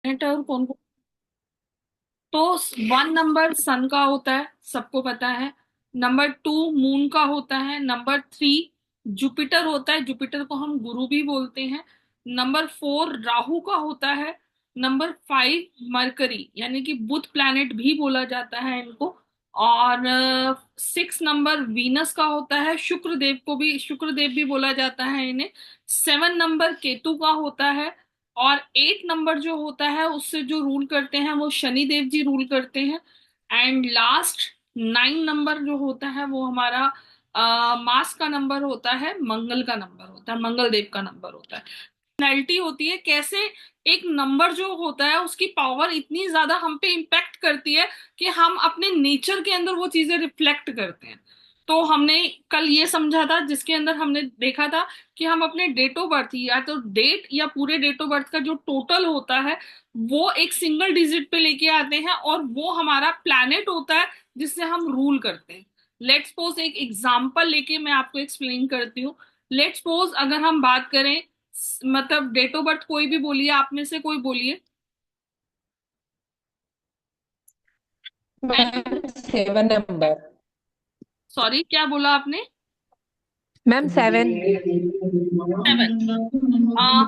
Planet और कौन कौन। तो 1 नंबर सन का होता है, सबको पता है। नंबर 2 मून का होता है। नंबर 3 जुपिटर होता है, जुपिटर को हम गुरु भी बोलते हैं। नंबर 4 राहु का होता है। नंबर 5 मरकरी यानी कि बुध प्लैनेट भी बोला जाता है इनको। और 6 नंबर वीनस का होता है, शुक्र देव भी बोला जाता है इन्हें। 7 नंबर केतु का होता है। और 8 नंबर जो होता है उससे जो रूल करते हैं वो शनि देव जी रूल करते हैं। एंड लास्ट 9 नंबर जो होता है वो हमारा मास का नंबर होता है, मंगल का नंबर होता है, मंगल देव का नंबर होता है। पर्सनैलिटी होती है कैसे एक नंबर जो होता है उसकी पावर इतनी ज्यादा हम पे इम्पैक्ट करती है कि हम अपने नेचर के अंदर वो चीजें रिफ्लेक्ट करते हैं। तो हमने कल ये समझा था, जिसके अंदर हमने देखा था कि हम अपने डेट ऑफ बर्थ या तो डेट या पूरे डेट ऑफ बर्थ का जो टोटल होता है वो एक सिंगल डिजिट पे लेके आते हैं और वो हमारा प्लैनेट होता है जिससे हम रूल करते हैं। लेट्स सपोज एक एग्जांपल लेके मैं आपको एक्सप्लेन करती हूँ। लेट्स सपोज अगर हम बात करें, मतलब डेट ऑफ बर्थ कोई भी बोलिए, आप में से कोई बोलिए। Ma'am 7 number. सॉरी, क्या बोला आपने? मैम 7। 7।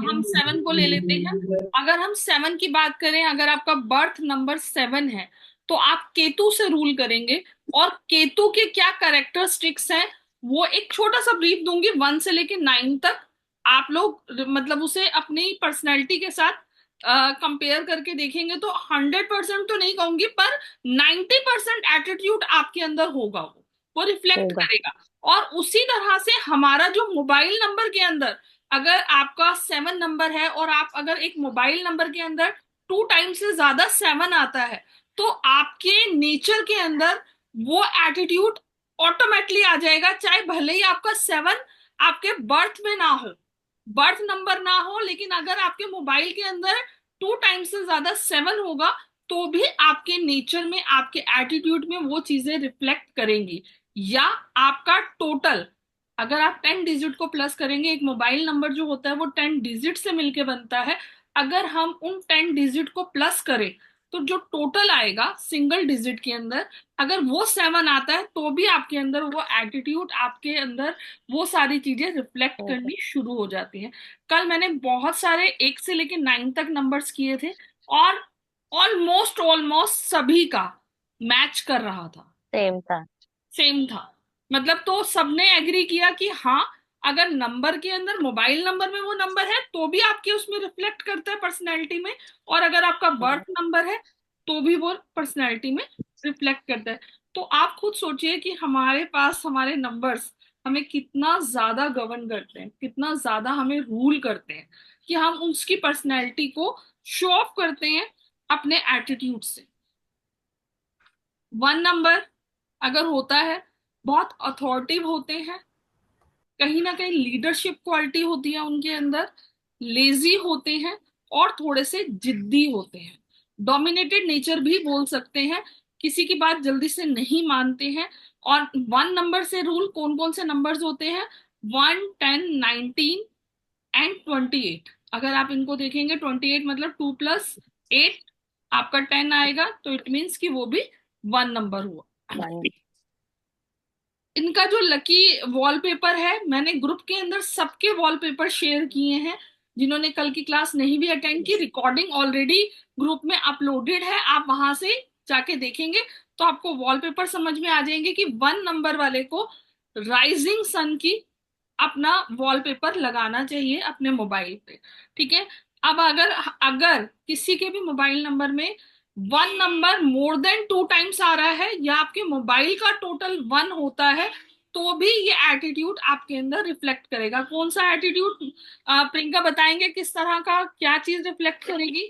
हम 7 को ले लेते हैं। अगर हम 7 की बात करें, अगर आपका बर्थ नंबर 7 है तो आप केतु से रूल करेंगे। और केतु के क्या कैरेक्टरिस्टिक्स हैं वो एक छोटा सा ब्रीफ दूंगी, 1 से लेके 9 तक। आप लोग मतलब उसे अपनी पर्सनैलिटी के साथ कंपेयर करके देखेंगे तो 100% तो नहीं कहूंगी पर 90% एटीट्यूड आपके अंदर होगा, वो रिफ्लेक्ट होगा। करेगा। और उसी तरह से हमारा जो मोबाइल नंबर के अंदर, अगर आपका 7 नंबर है और आप अगर एक मोबाइल नंबर के अंदर 2 टाइम से ज्यादा 7 आता है तो आपके नेचर के अंदर वो एटीट्यूड ऑटोमेटिकली आ जाएगा, चाहे भले ही आपका 7 आपके बर्थ में ना हो, बर्थ नंबर ना हो, लेकिन अगर आपके मोबाइल के अंदर 2 टाइम से ज्यादा 7 होगा तो भी आपके नेचर में, आपके एटीट्यूड में वो चीजें रिफ्लेक्ट करेंगी। या आपका टोटल, अगर आप 10 डिजिट को प्लस करेंगे, एक मोबाइल नंबर जो होता है वो 10 डिजिट से मिलके बनता है। अगर हम उन 10 डिजिट को प्लस करें तो जो टोटल आएगा सिंगल डिजिट के अंदर, अगर वो 7 आता है तो भी आपके अंदर वो एटीट्यूड, आपके अंदर वो सारी चीजें रिफ्लेक्ट होगा। करनी शुरू हो जाती हैं। कल मैंने बहुत सारे 1 से लेके 9 तक नंबर्स किए थे और ऑलमोस्ट ऑलमोस्ट सभी का मैच कर रहा था, सेम था। सेम था। मतलब तो सबने एग्री किया कि हाँ, अगर नंबर के अंदर, मोबाइल नंबर में वो नंबर है तो भी आपके उसमें रिफ्लेक्ट करता है पर्सनैलिटी में, और अगर आपका बर्थ नंबर है तो भी वो पर्सनैलिटी में रिफ्लेक्ट करता है। तो आप खुद सोचिए कि हमारे पास हमारे नंबर्स हमें कितना ज्यादा गवर्न करते हैं, कितना ज्यादा हमें रूल करते हैं कि हम उसकी पर्सनैलिटी को शो ऑफ करते हैं अपने एटीट्यूड से। 1 नंबर अगर होता है, बहुत अथॉरिटिव होते हैं, कहीं ना कहीं लीडरशिप क्वालिटी होती है उनके अंदर, लेजी होते हैं और थोड़े से जिद्दी होते हैं। डोमिनेटेड नेचर भी बोल सकते हैं, किसी की बात जल्दी से नहीं मानते हैं। और 1 नंबर से रूल कौन कौन से नंबर्स होते हैं? 1, 10, 19 एंड 28। अगर आप इनको देखेंगे, 28 मतलब 2 + 8, आपका 10 आएगा तो इट मीन्स कि वो भी 1 नंबर हुआ। वन। इनका जो लकी वॉलपेपर है, मैंने ग्रुप के अंदर सबके वॉलपेपर शेयर किए हैं। जिन्होंने कल की क्लास नहीं भी अटेंड की, रिकॉर्डिंग ऑलरेडी ग्रुप में अपलोडेड है, आप वहां से जाके देखेंगे तो आपको वॉलपेपर समझ में आ जाएंगे कि 1 नंबर वाले को राइजिंग सन की अपना वॉलपेपर लगाना चाहिए अपने मोबाइल पे। ठीक है। अब अगर अगर किसी के भी मोबाइल नंबर में 1 नंबर मोर देन 2 टाइम्स आ रहा है या आपके मोबाइल का टोटल 1 होता है तो भी ये एटीट्यूड आपके अंदर रिफ्लेक्ट करेगा। कौन सा एटीट्यूड? प्रियंका बताएंगे किस तरह का, क्या चीज रिफ्लेक्ट करेगी?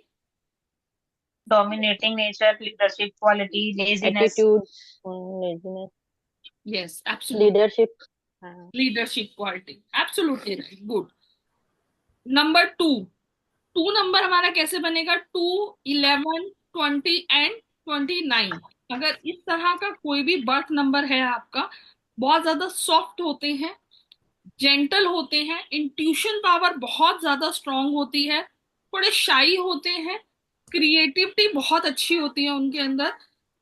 Dominating nature, leadership quality, laziness. Attitude. Laziness. Yes, absolute. Leadership. हाँ। Leadership quality, absolutely right, good. Number 2, 2 number हमारा कैसे बनेगा? 2, 11, 20 एंड 29। अगर इस तरह का कोई भी बर्थ नंबर है आपका, बहुत ज्यादा सॉफ्ट होते हैं, जेंटल होते हैं, इंट्यूशन पावर बहुत ज्यादा स्ट्रांग होती है, थोड़े शाई होते हैं, क्रिएटिविटी बहुत अच्छी होती है उनके अंदर,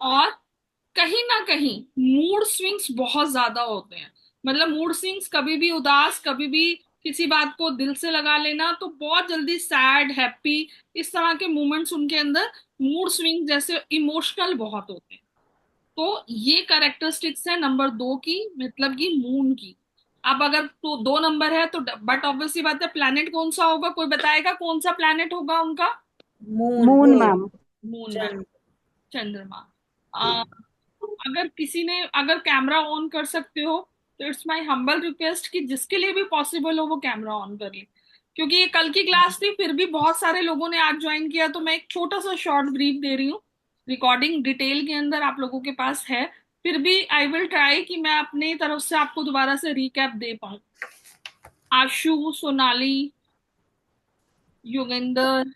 और कहीं ना कहीं मूड स्विंग्स बहुत ज्यादा होते हैं। मतलब मूड स्विंग्स, कभी भी उदास, कभी भी किसी बात को दिल से लगा लेना, तो बहुत जल्दी सैड, हैप्पी, इस तरह के मोमेंट्स उनके अंदर, मूड स्विंग जैसे इमोशनल बहुत होते हैं। तो ये कैरेक्टरिस्टिक्स है नंबर 2 की, मतलब कि मून की। अब अगर तो 2 नंबर है तो, बट ऑब्वियसली बात है, प्लैनेट कौन सा होगा, कोई बताएगा कौन सा प्लैनेट होगा उनका? Moon. Moon ma'am. Moon ma'am, चंद। चंद्रमा। अगर किसी ने, अगर कैमरा ऑन कर सकते हो तो इट्स माय हम्बल रिक्वेस्ट कि जिसके लिए भी पॉसिबल हो वो कैमरा ऑन कर ले। क्योंकि ये कल की क्लास थी, फिर भी बहुत सारे लोगों ने आज ज्वाइन किया, तो मैं एक छोटा सा शॉर्ट ब्रीफ दे रही हूँ। रिकॉर्डिंग डिटेल के अंदर आप लोगों के पास है, फिर भी आई विल ट्राई कि मैं अपनी तरफ से आपको दोबारा से रिकैप दे पाऊँ। आशु, सोनाली, योगेंद्र,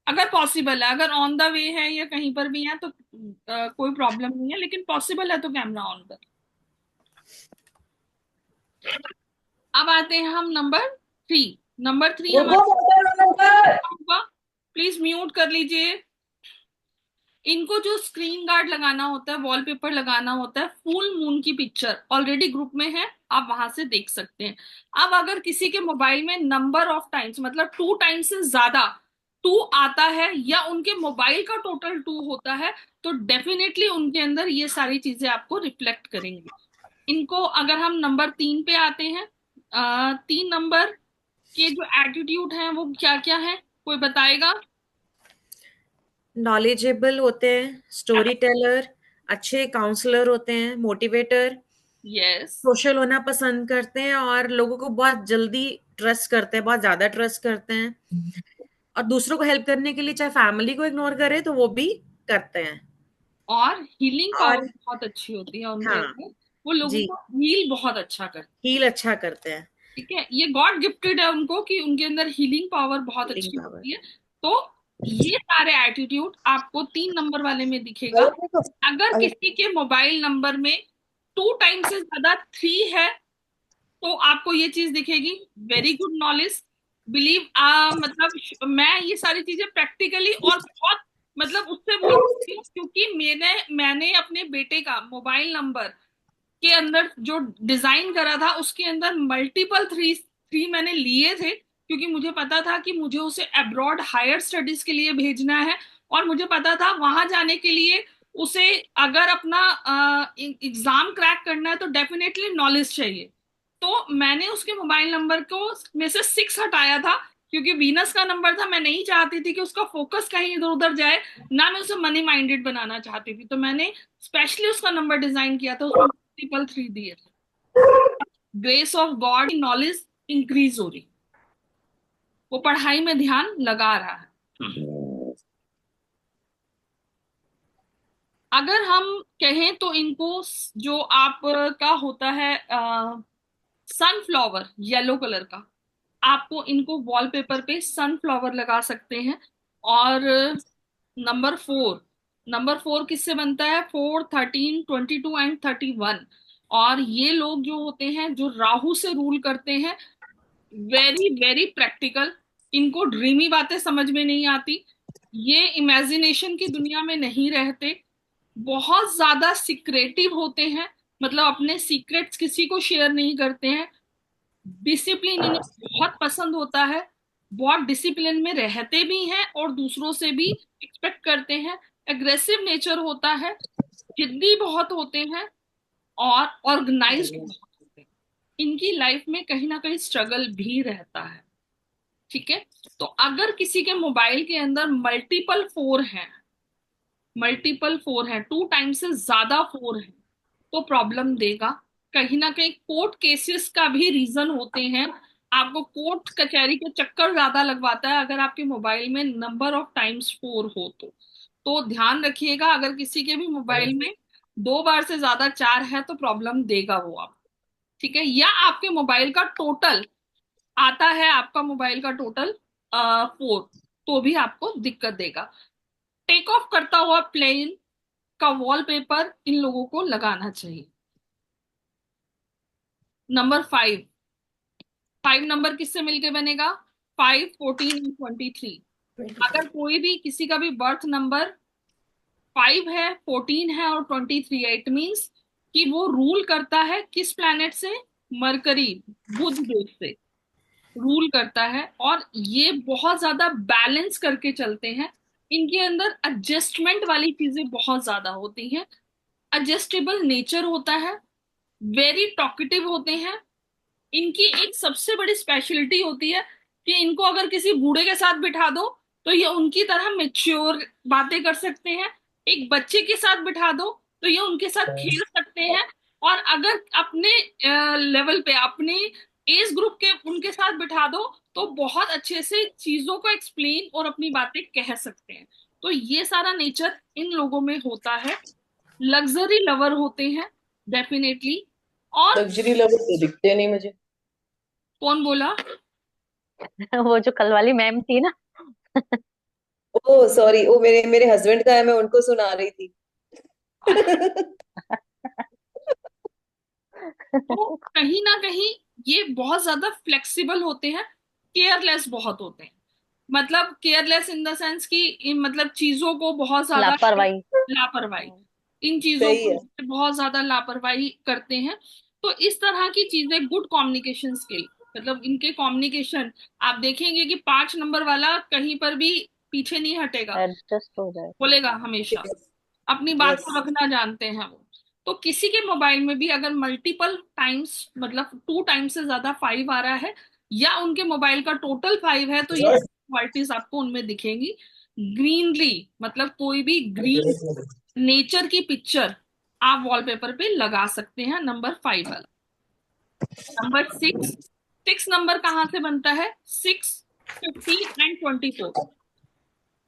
अगर पॉसिबल है, अगर ऑन द वे है या कहीं पर भी है तो कोई प्रॉब्लम नहीं है, लेकिन पॉसिबल है तो कैमरा ऑन कर। अब आते हैं हम नंबर 3। नंबर 3 हमारा, प्लीज म्यूट कर लीजिए। इनको जो स्क्रीन गार्ड लगाना होता है, वॉलपेपर लगाना होता है, फुल मून की पिक्चर ऑलरेडी ग्रुप में है, आप वहां से देख सकते हैं। अब अगर किसी के मोबाइल में नंबर ऑफ टाइम्स, मतलब 2 टाइम्स से ज्यादा 2 आता है, या उनके मोबाइल का टोटल 2 होता है, तो डेफिनेटली उनके अंदर ये सारी चीजें आपको रिफ्लेक्ट करेंगी। इनको, अगर हम नंबर 3 पे आते हैं, 3 नंबर के जो एटीट्यूड हैं वो क्या क्या है, कोई बताएगा? नॉलेजेबल होते हैं, स्टोरी टेलर, अच्छे काउंसलर होते हैं, मोटिवेटर, यस। सोशल होना पसंद करते हैं और लोगों को बहुत जल्दी ट्रस्ट करते हैं, बहुत ज्यादा ट्रस्ट करते हैं, और दूसरों को हेल्प करने के लिए चाहे फैमिली को इग्नोर करे तो वो भी करते हैं। और हीलिंग पावर और बहुत अच्छी होती है उनके हाँ अंदर, वो लोगों जी, को हील बहुत अच्छा करते हैं। हील अच्छा करते हैं। ठीक है, ये गॉड गिफ्टेड है उनको कि उनके अंदर हीलिंग पावर बहुत हीलिंग अच्छी पावर। होती है। तो ये सारे एटीट्यूड आपको 3 नंबर वाले में दिखेगा। अगर किसी के मोबाइल नंबर में 2 टाइम्स से ज्यादा 3 है, तो आपको ये चीज दिखेगी, वेरी गुड नॉलेज, बिलीव, मतलब मैं ये सारी चीजें प्रैक्टिकली और बहुत, मतलब उससे बोल सकती हूँ, क्योंकि मैंने अपने बेटे का मोबाइल नंबर के अंदर जो डिजाइन करा था, उसके अंदर मल्टीपल थ्री थ्री मैंने लिए थे, क्योंकि मुझे पता था कि मुझे उसे अब्रॉड हायर स्टडीज के लिए भेजना है, और मुझे पता था वहां जाने के लिए उसे, अगर अपना एग्जाम क्रैक करना है तो डेफिनेटली नॉलेज चाहिए। तो मैंने उसके मोबाइल नंबर को में से 6 हटाया था, क्योंकि वीनस का नंबर था, मैं नहीं चाहती थी कि उसका फोकस कहीं इधर उधर जाए, ना मैं उसे मनी माइंडेड बनाना चाहती थी, तो मैंने स्पेशली उसका नंबर डिजाइन किया था, उसमें मल्टीपल 3 दिए थे। Grace of God, knowledge increase हो रही, वो पढ़ाई में ध्यान लगा रहा है। अगर हम कहें तो इनको, जो आप का होता है सनफ्लावर येलो कलर का, आपको इनको वॉलपेपर पे सनफ्लावर लगा सकते हैं। और नंबर 4, नंबर 4 किससे बनता है? 4, 13, 22 एंड 31। और ये लोग जो होते हैं, जो राहु से रूल करते हैं, वेरी वेरी प्रैक्टिकल, इनको ड्रीमी बातें समझ में नहीं आती, ये इमेजिनेशन की दुनिया में नहीं रहते, बहुत ज्यादा सिक्रेटिव होते हैं, मतलब अपने सीक्रेट्स किसी को शेयर नहीं करते हैं। डिसिप्लिन इन्हें बहुत पसंद होता है, बहुत डिसिप्लिन में रहते भी हैं और दूसरों से भी एक्सपेक्ट करते हैं। एग्रेसिव नेचर होता है, जिद्दी बहुत होते हैं, और ऑर्गेनाइज्ड बहुत होते हैं। इनकी लाइफ में कहीं ना कहीं स्ट्रगल भी रहता है। ठीक है, तो अगर किसी के मोबाइल के अंदर मल्टीपल 4 है, 2 टाइम्स से ज्यादा 4 है, तो प्रॉब्लम देगा। कहीं ना कहीं कोर्ट केसेस का भी रीजन होते हैं, आपको कोर्ट कचहरी के चक्कर ज्यादा लगवाता है अगर आपके मोबाइल में नंबर ऑफ टाइम्स 4 हो तो ध्यान रखिएगा, अगर किसी के भी मोबाइल में 2 बार से ज्यादा 4 है तो प्रॉब्लम देगा वो आप। ठीक है, या आपके मोबाइल का टोटल आता है, आपका मोबाइल का टोटल 4, तो भी आपको दिक्कत देगा। टेक ऑफ करता हुआ प्लेन का वॉलपेपर इन लोगों को लगाना चाहिए। नंबर 5, 5 नंबर किससे मिलके बनेगा? 5, 14 एंड 23। अगर कोई भी किसी का भी बर्थ नंबर 5 है, 14 है और 23 है, इट मीन्स कि वो रूल करता है किस प्लैनेट से? मरकरी, बुध देव से रूल करता है। और ये बहुत ज्यादा बैलेंस करके चलते हैं। इनके अंदर एडजस्टमेंट वाली चीजें बहुत ज्यादा होती हैं। एडजस्टेबल नेचर होता है। वेरी टॉकेटिव होते हैं। इनकी एक सबसे बड़ी स्पेशलिटी होती है कि इनको अगर किसी बूढ़े के साथ बिठा दो तो ये उनकी तरह मेच्योर बातें कर सकते हैं। एक बच्चे के साथ बिठा दो तो ये उनके साथ खेल सकते हैं। और अगर अपने लेवल पे, अपने एज ग्रुप के उनके साथ बिठा दो तो बहुत अच्छे से चीजों को एक्सप्लेन और अपनी बातें कह सकते हैं। तो ये सारा नेचर इन लोगों में होता है। लग्जरी लवर होते हैं डेफिनेटली। और लग्जरी लवर तो दिखते नहीं मुझे। कौन बोला? वो जो कल वाली मैम थी ना। ओ सॉरी, वो मेरे मेरे हस्बैंड का है, मैं उनको सुना रही थी। तो कहीं ना कहीं ये बहुत ज्यादा फ्लेक्सिबल होते हैं। केयरलेस बहुत होते हैं। मतलब केयरलेस इन द सेंस कि मतलब चीजों को बहुत ज्यादा लापरवाही। लापरवाही, इन चीजों सही है। को बहुत ज्यादा लापरवाही करते हैं। तो इस तरह की चीजें गुड कम्युनिकेशन स्किल, मतलब इनके कम्युनिकेशन, आप देखेंगे कि 5 नंबर वाला कहीं पर भी पीछे नहीं हटेगा, एडजस्ट हो जाए। बोलेगा हमेशा, अपनी बात यस। को रखना जानते हैं वो। तो किसी के मोबाइल में भी अगर मल्टीपल टाइम्स, मतलब 2 टाइम्स से ज्यादा 5 आ रहा है, या उनके मोबाइल का टोटल 5 है, तो ये क्वालिटीज आपको उनमें दिखेंगी। ग्रीनरी, मतलब कोई भी ग्रीन नेचर की पिक्चर आप वॉलपेपर पे लगा सकते हैं, नंबर 5 वाला। नंबर 6, 6 नंबर कहाँ से बनता है? 6, 50 एंड 24।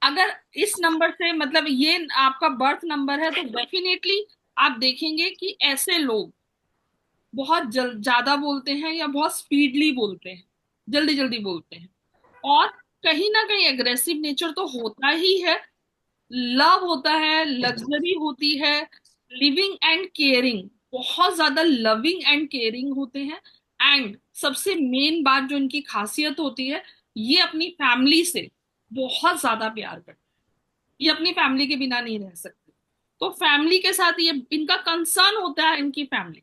अगर इस नंबर से, मतलब ये आपका बर्थ नंबर है, तो डेफिनेटली आप देखेंगे कि ऐसे लोग बहुत ज्यादा बोलते हैं या बहुत स्पीडली बोलते हैं, जल्दी जल्दी बोलते हैं। और कहीं ना कहीं एग्रेसिव नेचर तो होता ही है। लव होता है, लग्जरी होती है, लिविंग एंड केयरिंग, बहुत ज्यादा लविंग एंड केयरिंग होते हैं। एंड सबसे मेन बात जो इनकी खासियत होती है, ये अपनी फैमिली से बहुत ज्यादा प्यार करते हैं। ये अपनी फैमिली के बिना नहीं रह सकते। तो फैमिली के साथ ये इनका कंसर्न होता है, इनकी फैमिली।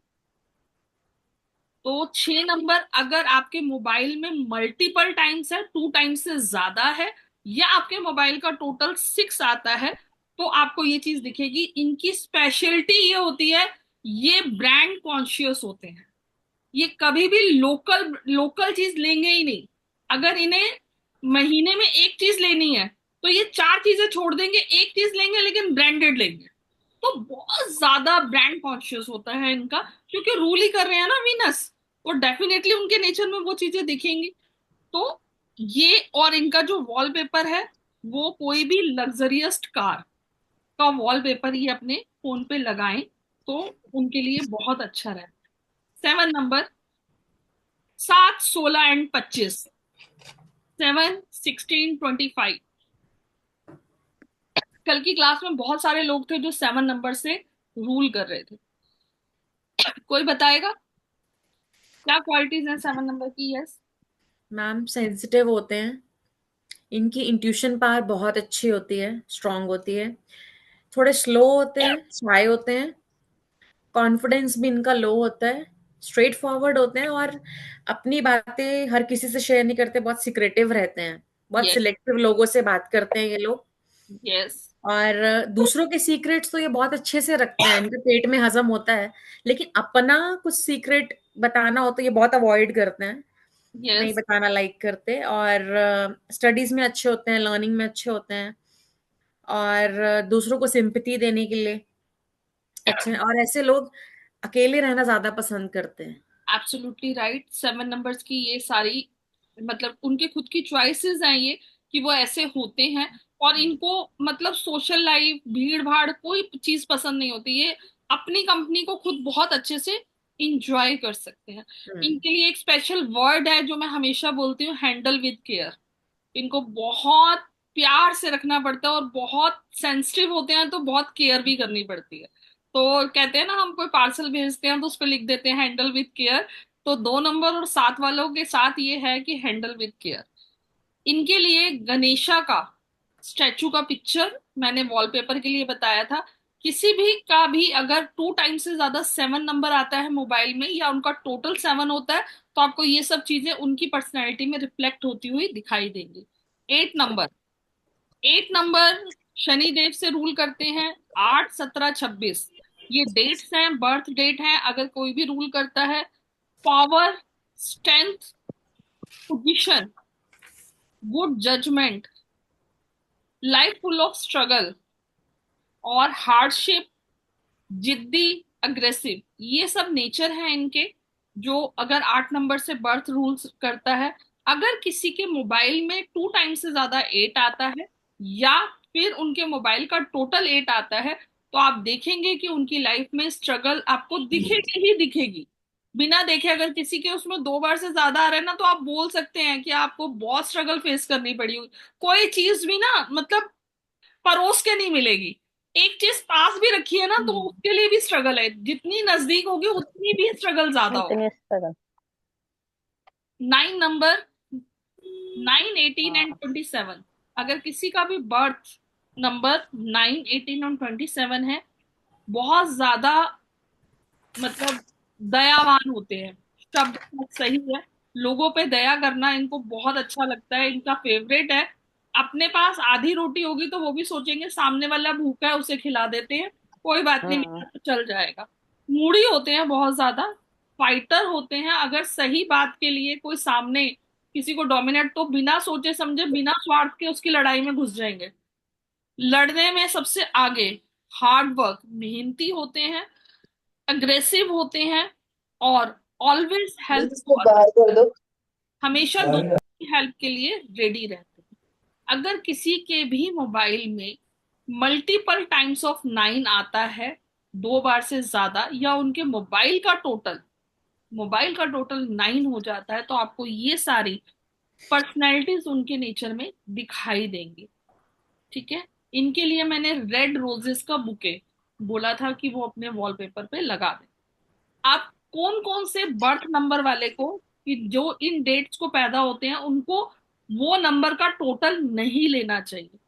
तो 6 नंबर अगर आपके मोबाइल में मल्टीपल टाइम्स है, 2 टाइम्स से ज्यादा है, या आपके मोबाइल का टोटल 6 आता है, तो आपको ये चीज दिखेगी। इनकी स्पेशलिटी ये होती है, ये ब्रांड कॉन्शियस होते हैं। ये कभी भी लोकल लोकल चीज लेंगे ही नहीं। अगर इन्हें महीने में एक चीज लेनी है तो ये 4 चीजें छोड़ देंगे, एक चीज लेंगे लेकिन ब्रांडेड लेंगे। तो बहुत ज्यादा ब्रांड कॉन्शियस होता है इनका, क्योंकि रूल ही कर रहे हैं ना वीनस। वो डेफिनेटली उनके नेचर में वो चीजें दिखेंगी। तो ये, और इनका जो वॉलपेपर है, वो कोई भी लग्जरियस कार का वॉलपेपर ये अपने फोन पे लगाएं तो उनके लिए बहुत अच्छा रहता है। 7 नंबर, 7, 16 एंड 25, 7, 16, 25। कल की क्लास में बहुत सारे लोग थे जो 7 नंबर से रूल कर रहे थे। कोई बताएगा क्या क्वालिटीज हैं 7 नंबर की? यस। मैम सेंसिटिव होते हैं। इनकी इंट्यूशन पावर बहुत अच्छी होती है, स्ट्रांग होती है। थोड़े स्लो होते हैं, शाय होते हैं। कॉन्फिडेंस भी इनका लो होता है। स्ट्रेट फॉरवर्ड होते हैं और अपनी बातें हर किसी से शेयर नहीं करते, बहुत सिक्रेटिव रहते हैं। बहुत यस। सिलेक्टिव लोगों से बात करते हैं ये लोग। यस। और दूसरों के सीक्रेट्स तो ये बहुत अच्छे से रखते हैं, इनके पेट में हजम होता है। लेकिन अपना कुछ सीक्रेट बताना हो तो ये बहुत अवॉइड करते हैं, नहीं यस। बताना लाइक करते। और स्टडीज में अच्छे होते हैं, लर्निंग में अच्छे होते हैं, और दूसरों को सिंपैथी देने के लिए अच्छे हैं। और ऐसे लोग अकेले रहना ज्यादा पसंद करते हैं। Absolutely right. 7 नंबर्स की ये सारी, मतलब उनके खुद की चॉइसेस हैं ये, कि वो ऐसे होते हैं। और इनको मतलब सोशल लाइफ, भीड़ भाड़, कोई चीज पसंद नहीं होती। ये अपनी कंपनी को खुद बहुत अच्छे से इंजॉय कर सकते हैं। हम्म। इनके लिए एक स्पेशल वर्ड है जो मैं हमेशा बोलती हूँ, हैंडल विद केयर। इनको बहुत प्यार से रखना पड़ता है, और बहुत सेंसिटिव होते हैं तो बहुत केयर भी करनी पड़ती है। तो कहते हैं ना, हम कोई पार्सल भेजते हैं तो उस पर लिख देते हैं हैंडल विथ केयर। तो 2 नंबर और 7 वालों के साथ ये है कि हैंडल विथ केयर। इनके लिए गणेशा का स्टैचू का पिक्चर मैंने वॉलपेपर के लिए बताया था। किसी भी का भी अगर 2 टाइम्स से ज्यादा 7 नंबर आता है मोबाइल में, या उनका टोटल 7 होता है, तो आपको ये सब चीजें उनकी पर्सनैलिटी में रिफ्लेक्ट होती हुई दिखाई देंगी। 8 नंबर, 8 नंबर शनि देव से रूल करते हैं। 8, 17, 26 ये डेट्स हैं, बर्थ डेट हैं। अगर कोई भी रूल करता है, power, strength, position, good judgment, life full of struggle और हार्डशिप, जिद्दी, अग्रेसिव, ये सब नेचर है इनके, जो अगर 8 नंबर से बर्थ रूल्स करता है। अगर किसी के मोबाइल में 2 टाइम्स से ज्यादा 8 आता है, या फिर उनके मोबाइल का टोटल 8 आता है, तो आप देखेंगे कि उनकी लाइफ में स्ट्रगल आपको दिखेगी ही दिखेगी। बिना देखे अगर किसी के उसमें 2 बार से ज्यादा आ रहा है ना, तो आप बोल सकते हैं कि आपको बहुत स्ट्रगल फेस करनी पड़ी होगी। कोई चीज भी ना, मतलब परोस के नहीं मिलेगी। एक चीज पास भी रखी है ना, तो हम्म, उसके लिए भी स्ट्रगल है। जितनी नजदीक होगी उतनी भी स्ट्रगल ज्यादा होगी। इतने स्ट्रगल। 9 नंबर, 9, 18 एंड 27, अगर किसी का भी बर्थ नंबर 9, 18 और 27 है, बहुत ज्यादा, मतलब दयावान होते हैं। शब्द बहुत सही है। लोगों पे दया करना इनको बहुत अच्छा लगता है, इनका फेवरेट है। अपने पास आधी रोटी होगी तो वो भी सोचेंगे सामने वाला भूखा है, उसे खिला देते हैं, कोई बात नहीं, हम्म। मेरा तो चल जाएगा। मूडी होते हैं बहुत ज्यादा। फाइटर होते हैं। अगर सही बात के लिए कोई सामने किसी को डोमिनेट, तो बिना सोचे समझे, बिना स्वार्थ के उसकी लड़ाई में घुस जाएंगे। लड़ने में सबसे आगे। हार्ड वर्क, मेहनती होते हैं, अग्रेसिव होते हैं, और ऑलवेज हेल्प, इसको बाहर कर दो। हमेशा दूसरों की हेल्प के लिए रेडी रहते हैं। अगर किसी के भी मोबाइल में मल्टीपल टाइम्स ऑफ 9 आता है, 2 बार से ज्यादा, या उनके मोबाइल का टोटल 9 हो जाता है, तो आपको ये सारी पर्सनैलिटीज उनके नेचर में दिखाई देंगी। ठीक है। इनके लिए मैंने रेड रोजेस का बुके बोला था कि वो अपने वॉलपेपर पे लगा दें। आप कौन कौन से बर्थ नंबर वाले को, कि जो इन डेट्स को पैदा होते हैं, उनको वो नंबर का टोटल नहीं लेना चाहिए।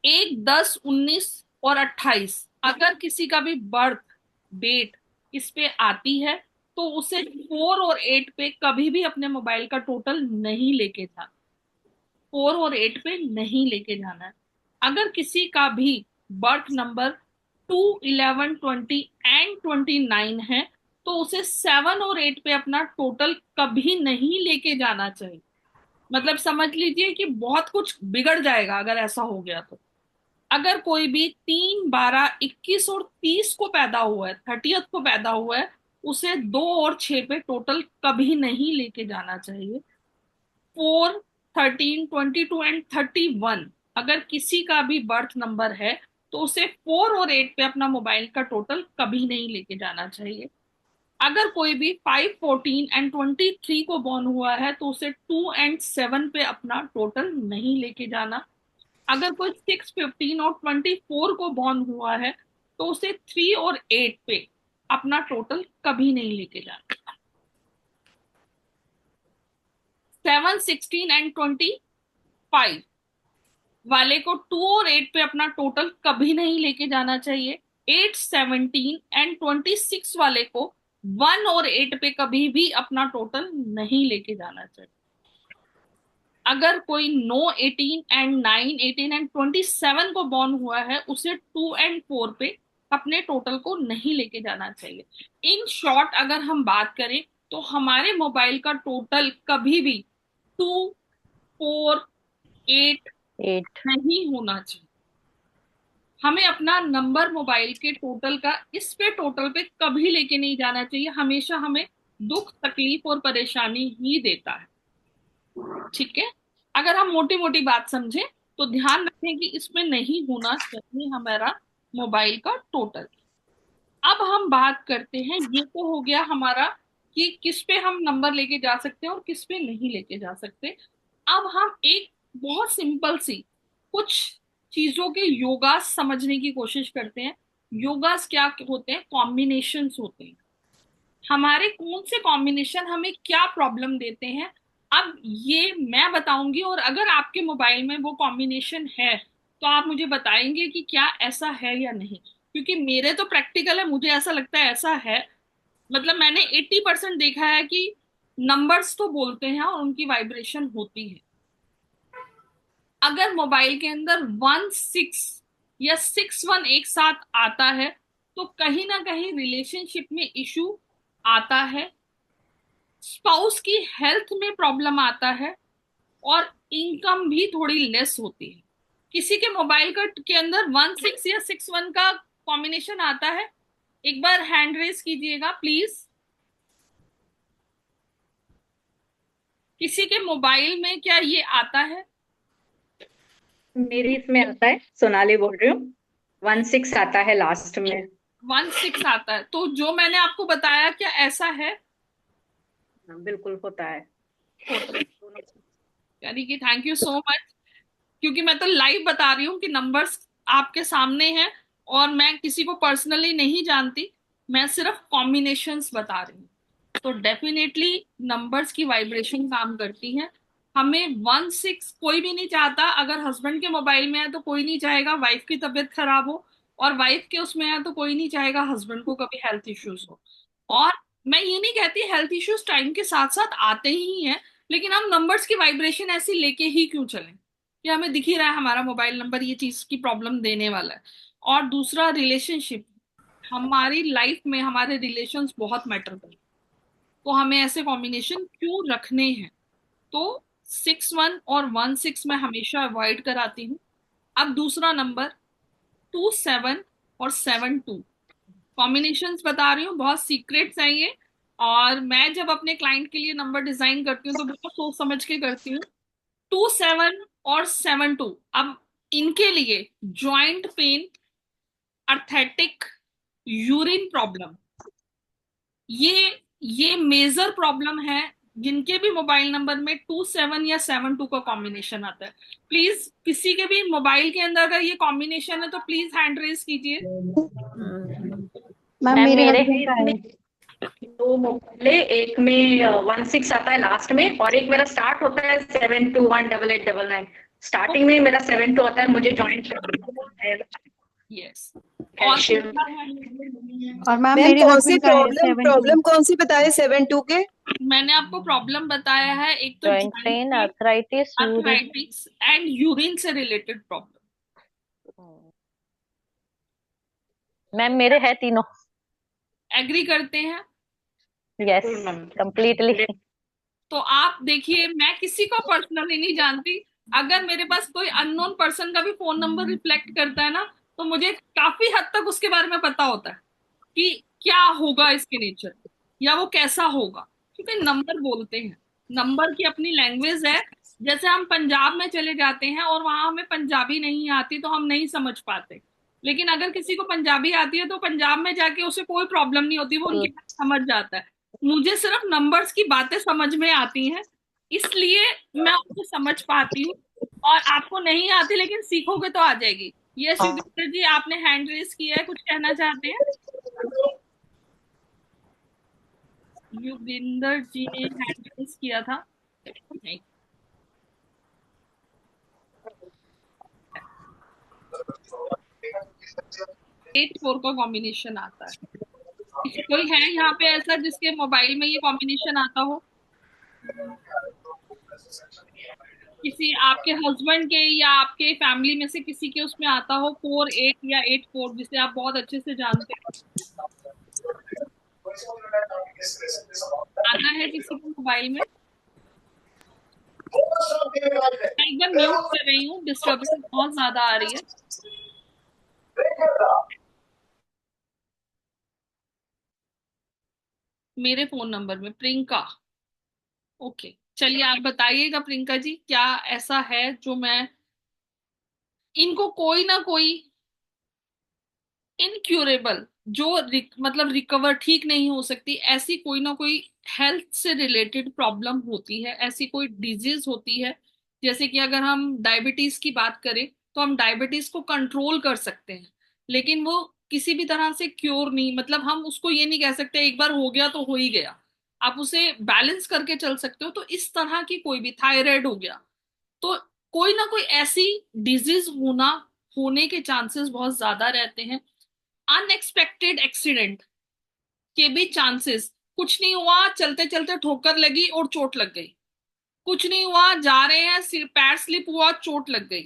1, 10, 19 और 28, अगर किसी का भी बर्थ डेट इस पे आती है, तो उसे 4 और 8 पे कभी भी अपने मोबाइल का टोटल नहीं लेके जाना। 4 और 8 पे नहीं लेके जाना है। अगर किसी का भी बर्थ नंबर 2, 11, 20 एंड 29 है, तो उसे 7 और 8 पे अपना टोटल कभी नहीं लेके जाना चाहिए। मतलब समझ लीजिए कि बहुत कुछ बिगड़ जाएगा अगर ऐसा हो गया तो। अगर कोई भी 3, 12, 21 और 30 को पैदा हुआ है, 30th को पैदा हुआ है, उसे 2 और 6 पे टोटल कभी नहीं लेके जाना चाहिए। 4, 13, 22 एंड 31, अगर किसी का भी बर्थ नंबर है, तो उसे 4 और 8 पे अपना मोबाइल का टोटल कभी नहीं लेके जाना चाहिए। अगर कोई भी 5, 14 एंड 23 को बॉर्न हुआ है, तो उसे 2 एंड 7 पे अपना टोटल नहीं लेके जाना। अगर कोई 6, 15 और 24 को बॉर्न हुआ है, तो उसे 3 और 8 पे अपना टोटल कभी नहीं लेके जाना। 7, 16 एंड 25 वाले को 2 और 8 पे अपना टोटल कभी नहीं लेके जाना चाहिए। 8, 17 एंड 26 वाले को 1 और 8 पे कभी भी अपना टोटल नहीं लेके जाना चाहिए। अगर कोई 9, 18 एंड 9, 18 एंड 27 को बॉर्न हुआ है, उसे 2 एंड 4 पे अपने टोटल को नहीं लेके जाना चाहिए। इन शॉर्ट अगर हम बात करें, तो हमारे मोबाइल का टोटल कभी भी 2, 4, 8 8। नहीं होना चाहिए। हमें अपना नंबर मोबाइल के टोटल का इस पे टोटल पे कभी लेके नहीं जाना चाहिए। हमेशा हमें दुख, तकलीफ और परेशानी ही देता है। ठीक है। अगर हम मोटी मोटी बात समझें, तो ध्यान रखें कि इसमें नहीं होना चाहिए हमारा मोबाइल का टोटल। अब हम बात करते हैं, ये तो हो गया हमारा कि किस पे हम नंबर लेके जा सकते हैं और किस पे नहीं लेके जा सकते। अब हम एक बहुत सिंपल सी कुछ चीजों के योगास समझने की कोशिश करते हैं। योगास क्या होते हैं? कॉम्बिनेशंस होते हैं। हमारे कौन से कॉम्बिनेशन हमें क्या प्रॉब्लम देते हैं, अब ये मैं बताऊंगी, और अगर आपके मोबाइल में वो कॉम्बिनेशन है तो आप मुझे बताएंगे कि क्या ऐसा है या नहीं, क्योंकि मेरे तो प्रैक्टिकल है, मुझे ऐसा लगता है ऐसा है। मतलब मैंने 80% देखा है कि नंबर्स तो बोलते हैं और उनकी वाइब्रेशन होती है। अगर मोबाइल के अंदर 16 या 61 एक साथ आता है तो कहीं ना कहीं रिलेशनशिप में इशू आता है, स्पाउस की हेल्थ में प्रॉब्लम आता है, और इनकम भी थोड़ी लेस होती है। किसी के मोबाइल का के अंदर 16 या 61 का कॉम्बिनेशन आता है? एक बार हैंड रेस कीजिएगा प्लीज। किसी के मोबाइल में क्या ये आता है? मेरी इसमें आता है, सोनाली बोल रही हूँ। 16 आता है लास्ट में। 16 आता है, तो जो मैंने आपको बताया क्या ऐसा है? हाँ, बिल्कुल होता है। होता है। यानी कि थैंक यू सो मच, क्योंकि मैं तो लाइव बता रही हूँ कि नंबर्स आपके सामने हैं, और मैं किसी को पर्सनली नहीं जानती, मैं सिर्फ कॉम्बिनेशंस बता रही हूँ। तो डेफिनेटली नंबर्स की वाइब्रेशन काम करती है। हमें 16 कोई भी नहीं चाहता, अगर हस्बैंड के मोबाइल में है तो कोई नहीं चाहेगा वाइफ की तबीयत खराब हो, और वाइफ के उसमें है तो कोई नहीं चाहेगा हस्बैंड को कभी हेल्थ इश्यूज हो। और मैं ये नहीं कहती हेल्थ इश्यूज टाइम के साथ साथ आते ही हैं, लेकिन हम नंबर्स की वाइब्रेशन ऐसी लेके ही क्यों चलें कि हमें दिख ही रहा है हमारा मोबाइल नंबर ये चीज की प्रॉब्लम देने वाला है। और दूसरा, रिलेशनशिप, हमारी लाइफ में हमारे रिलेशंस बहुत मैटर करते हैं, तो हमें ऐसे कॉम्बिनेशन क्यों रखने हैं? तो 61 और 16 मैं हमेशा अवॉइड कराती हूँ। अब दूसरा नंबर 27 और 72 कॉम्बिनेशंस बता रही हूँ, बहुत सीक्रेट्स हैं ये, और मैं जब अपने क्लाइंट के लिए नंबर डिजाइन करती हूँ तो बहुत सोच समझ के करती हूँ। 27 और 72, अब इनके लिए जॉइंट पेन, अर्थेटिक, यूरिन प्रॉब्लम, ये ये मेजर प्रॉब्लम है जिनके भी मोबाइल नंबर में 27 या 72 का कॉम्बिनेशन आता है। प्लीज किसी के भी मोबाइल के अंदर अगर ये कॉम्बिनेशन है तो प्लीज हैंड रेज कीजिए। मैम मैम मेरे मेरे हस्बैंड का है। दो मोबाइल है, एक में 16 आता है लास्ट में, और एक मेरा स्टार्ट होता है 72188899। स्टार्टिंग में मेरा 72 आता है, मुझे ज्वाइंट है यस। और कैल्शियम। और मैम मैम मेरे कौन सी हस्बैंड का है प्रॉब्लम 72। प्रॉब्लम कौन सी बताए 7-2 के? मैंने आपको प्रॉब्लम बताया है, एक तो joint joint pain, pain, arthritis, urine. Arthritis and urine से रिलेटेड प्रॉब्लम। मैम मेरे है तीनों। एग्री करते हैं? Yes, completely. तो आप देखिए, मैं किसी को पर्सनली नहीं जानती, अगर मेरे पास कोई अननोन पर्सन का भी फोन नंबर रिफ्लेक्ट करता है ना, तो मुझे काफी हद तक उसके बारे में पता होता है कि क्या होगा इसके नेचर, या वो कैसा होगा, क्योंकि नंबर बोलते हैं। नंबर की अपनी लैंग्वेज है। जैसे हम पंजाब में चले जाते हैं और वहां हमें पंजाबी नहीं आती तो हम नहीं समझ पाते, लेकिन अगर किसी को पंजाबी आती है तो पंजाब में जाके उसे कोई प्रॉब्लम नहीं होती, वो उनकी बात समझ जाता है। मुझे सिर्फ नंबर्स की बातें समझ में आती हैं, इसलिए मैं उनको समझ पाती हूँ। और आपको नहीं आती लेकिन सीखोगे तो आ जाएगी। यस युगेंद्र जी, आपने हैंड रेस किया है, कुछ कहना चाहते हैं? युगेंद्र जी ने हैंड रेस किया था। नहीं। 8-4 का कॉम्बिनेशन आता है। कोई है यहाँ पे ऐसा जिसके मोबाइल में ये कॉम्बिनेशन आता हो? किसी आपके हस्बैंड के या आपके फैमिली में से किसी के उसमें आता हो 48 या 84, जिसे आप बहुत अच्छे से जानते हैं? आता है किसी के मोबाइल में? मैं एकदम म्यूट कर रही हूँ, डिस्टर्बेंस बहुत ज्यादा आ रही है। मेरे फोन नंबर में प्रियंका। ओके, चलिए आप बताइएगा प्रियंका जी, क्या ऐसा है जो मैं इनको कोई ना कोई इनक्यूरेबल, जो मतलब रिकवर ठीक नहीं हो सकती, ऐसी कोई ना कोई हेल्थ से रिलेटेड प्रॉब्लम होती है, ऐसी कोई डिजीज होती है। जैसे कि अगर हम डायबिटीज की बात करें तो हम डायबिटीज को कंट्रोल कर सकते हैं, लेकिन वो किसी भी तरह से क्योर नहीं, मतलब हम उसको ये नहीं कह सकते एक बार हो गया तो हो ही गया। आप उसे बैलेंस करके चल सकते हो। तो इस तरह की कोई भी, थायराइड हो गया, तो कोई ना कोई ऐसी डिजीज होने के चांसेस बहुत ज्यादा रहते हैं। अनएक्सपेक्टेड एक्सीडेंट के भी चांसेस, कुछ नहीं हुआ, चलते चलते ठोकर लगी और चोट लग गई, कुछ नहीं हुआ, जा रहे हैं, सिर पैर स्लिप हुआ, चोट लग गई,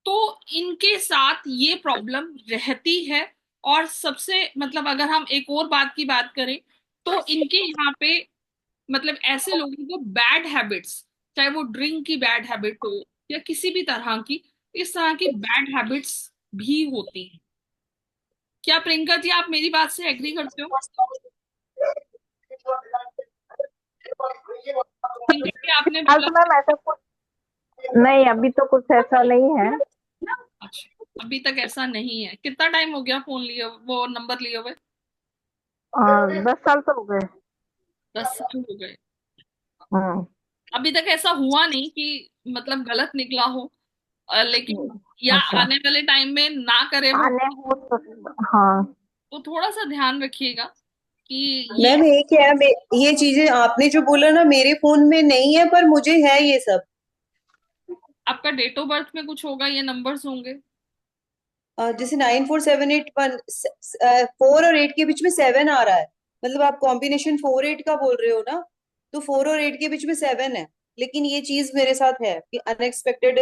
तो इनके साथ ये प्रॉब्लम रहती है। और सबसे मतलब अगर हम एक और बात की बात करें, तो इनके यहाँ पे मतलब ऐसे लोगों को बैड हैबिट्स, चाहे वो ड्रिंक की बैड हैबिट हो या किसी भी तरह की, इस तरह की बैड हैबिट्स भी होती हैं। क्या प्रियंका जी आप मेरी बात से एग्री करते हो? प्रियंका जी आपने फिलहाल बोला। तो मैम ऐसा कुछ नहीं, अभी तो कुछ ऐसा नहीं है। अच्छा, अभी तक ऐसा नहीं है। कितना टाइम हो गया फोन लिए, वो नंबर लिए हुए? 10 साल तो हो गए। 10 साल हो गए। हम्म। अभी तक ऐसा हुआ नहीं कि मतलब गलत निकला हो, लेकिन या अच्छा, आने वाले टाइम में ना करे वो। आने हो तो हाँ। तो थोड़ा सा ध्यान रखिएगा कि ये मैम एक है, ये चीजें आपने जो बोला ना मेरे फोन में नहीं है, पर मुझे है ये सब। आपका डेट ऑफ बर्थ में कुछ होगा, ये नंबर्स होंगे। जैसे 9478 1, 4 और 8 के बीच में 7 आ रहा है। मतलब आप कॉम्बिनेशन 4 8 का बोल रहे हो ना, तो 4 और 8 के बीच में 7 है। लेकिन ये चीज मेरे साथ है कि अनएक्सपेक्टेड,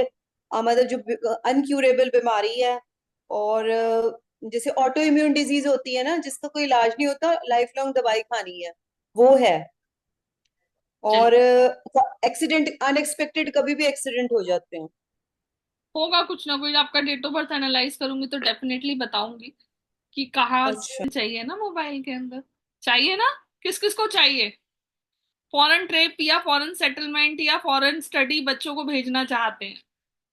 मतलब जो अनक्यूरेबल बीमारी है, और जैसे ऑटो इम्यून डिजीज होती है ना, जिसका कोई इलाज नहीं होता, लाइफ लॉन्ग दवाई खानी है, वो है। और चलिए, एक्सीडेंट, अनएक्सपेक्टेड कभी भी एक्सीडेंट हो जाते हैं। होगा कुछ ना कुछ। आपका डेट ऑफ बर्थ एनालाइज करूंगी तो डेफिनेटली बताऊंगी कि कहाँ अच्छा। चाहिए ना मोबाइल के अंदर। चाहिए ना? किस किस को चाहिए? फॉरेन ट्रिप या फॉरेन सेटलमेंट या फॉरेन स्टडी बच्चों को भेजना चाहते हैं?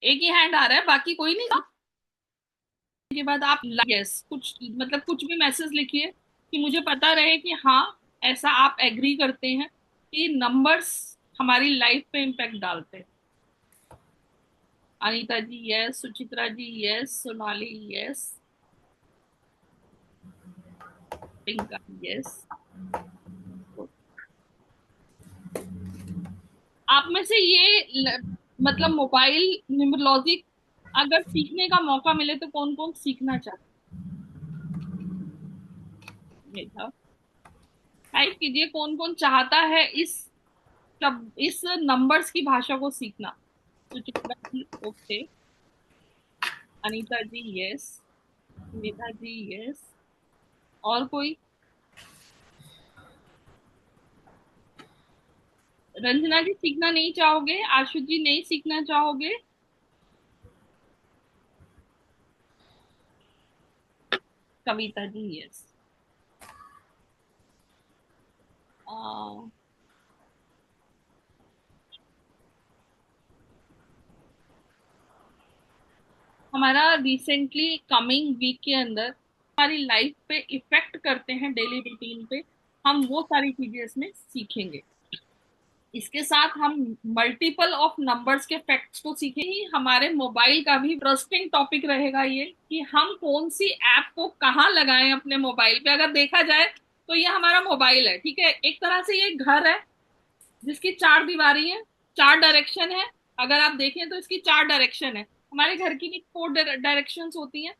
एक ही हैंड आ रहा है, बाकी कोई नहीं। के बाद आप यस कुछ मतलब कुछ भी मैसेज लिखिए कि मुझे पता रहे कि हाँ, ऐसा आप एग्री करते हैं कि नंबर्स हमारी लाइफ पे इम्पैक्ट डालते हैं। अनीता जी यस, सुचित्रा जी यस, सोनाली यस, पिंका यस। आप में से मतलब मोबाइल न्यूमरोलॉजी अगर सीखने का मौका मिले तो कौन कौन सीखना चाहते हैं? टाइप कीजिए कौन कौन चाहता है इस नंबर्स की भाषा को सीखना। सुचित्रा जी ओके, अनीता जी यस, मेधा जी यस, और कोई? रंजना जी सीखना नहीं चाहोगे? आशु जी नहीं सीखना चाहोगे? कविता जी यस। हमारा रिसेंटली कमिंग वीक के अंदर हमारी लाइफ पे इफेक्ट करते हैं, डेली रूटीन पे, हम वो सारी चीजें इसमें सीखेंगे। इसके साथ हम मल्टीपल ऑफ नंबर्स के फैक्ट्स को सीखेंगे। हमारे मोबाइल का भी इंटरेस्टिंग टॉपिक रहेगा ये कि हम कौन सी ऐप को कहाँ लगाएं अपने मोबाइल पे। अगर देखा जाए तो ये हमारा मोबाइल है, ठीक है, एक तरह से ये घर है जिसकी 4 दीवारी है, 4 डायरेक्शन है। अगर आप देखें तो इसकी 4 डायरेक्शन है। हमारे घर की भी 4 डायरेक्शंस होती हैं।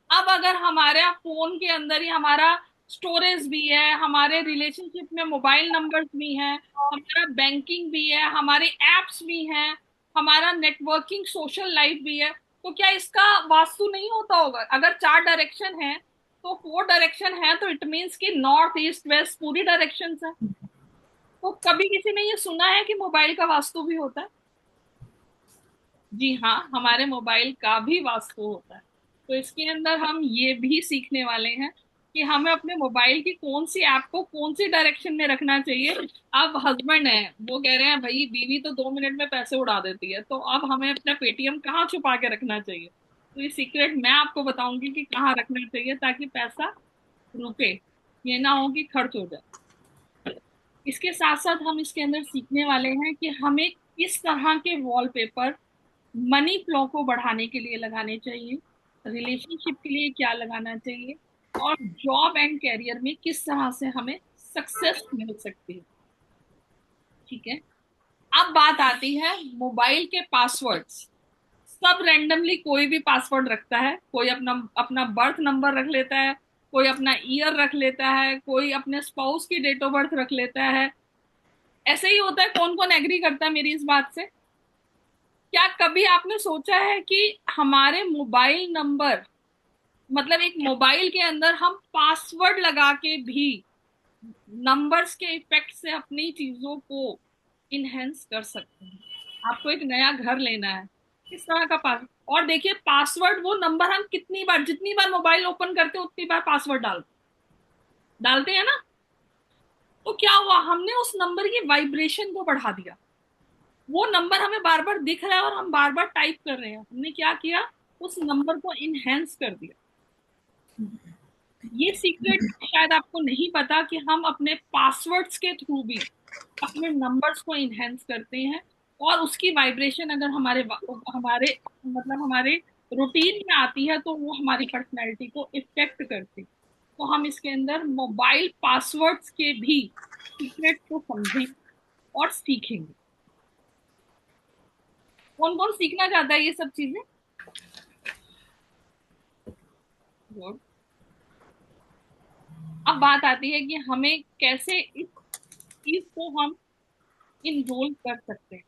अब अगर हमारे फोन के अंदर ही हमारा स्टोरेज भी है, हमारे रिलेशनशिप में मोबाइल नंबर्स भी हैं, हमारा बैंकिंग भी है, हमारे एप्स भी हैं, हमारा नेटवर्किंग सोशल लाइफ भी है, तो क्या इसका वास्तु नहीं होता होगा? अगर 4 डायरेक्शन है तो 4 डायरेक्शन है, तो इट मीन्स कि नॉर्थ ईस्ट वेस्ट पूरी डायरेक्शन है। तो कभी किसी ने ये सुना है कि मोबाइल का वास्तु भी होता है? जी हाँ, हमारे मोबाइल का भी वास्तु होता है। तो इसके अंदर हम ये भी सीखने वाले हैं कि हमें अपने मोबाइल की कौन सी ऐप को कौन सी डायरेक्शन में रखना चाहिए। अब हस्बैंड है, वो कह रहे हैं भाई बीवी तो 2 मिनट में पैसे उड़ा देती है, तो अब हमें अपना पेटीएम कहाँ छुपा के रखना चाहिए? तो ये सीक्रेट मैं आपको बताऊंगी कि कहाँ रखना चाहिए ताकि पैसा रुके, ये ना हो कि खर्च हो जाए। इसके साथ साथ हम इसके अंदर सीखने वाले हैं कि हमें किस तरह के वॉलपेपर मनी फ्लो को बढ़ाने के लिए लगाने चाहिए, रिलेशनशिप के लिए क्या लगाना चाहिए, और जॉब एंड कैरियर में किस तरह से हमें सक्सेस मिल सकती है। ठीक है। अब बात आती है मोबाइल के पासवर्ड्स। सब रैंडमली कोई भी पासवर्ड रखता है, कोई अपना अपना बर्थ नंबर रख लेता है, कोई अपना ईयर रख लेता है, कोई अपने स्पाउस की डेट ऑफ बर्थ रख लेता है। ऐसे ही होता है। कौन कौन एग्री करता है मेरी इस बात से? क्या कभी आपने सोचा है कि हमारे मोबाइल नंबर, मतलब एक मोबाइल के अंदर हम पासवर्ड लगा के भी नंबर्स के इफेक्ट से अपनी चीजों को इनहेंस कर सकते हैं? आपको एक नया घर लेना है, किस तरह का पास, और देखिए पासवर्ड वो नंबर हम कितनी बार, जितनी बार मोबाइल ओपन करते हैं उतनी बार पासवर्ड डालते हैं ना। तो क्या हुआ, हमने उस नंबर की वाइब्रेशन को बढ़ा दिया। वो नंबर हमें बार बार दिख रहा है और हम बार बार टाइप कर रहे हैं। हमने क्या किया, उस नंबर को इनहेंस कर दिया। ये सीक्रेट शायद आपको नहीं पता कि हम अपने पासवर्ड्स के थ्रू भी अपने नंबर्स को इनहेंस करते हैं। और उसकी वाइब्रेशन अगर हमारे हमारे मतलब हमारे रूटीन में आती है तो वो हमारी पर्सनैलिटी को इफेक्ट करती है। तो हम इसके अंदर मोबाइल पासवर्ड्स के भी सीक्रेट को समझेंगे और सीखेंगे। कौन कौन सीखना चाहता है ये सब चीजें? Good. अब बात आती है कि हमें कैसे इस चीज को हम इनरोल कर सकते हैं।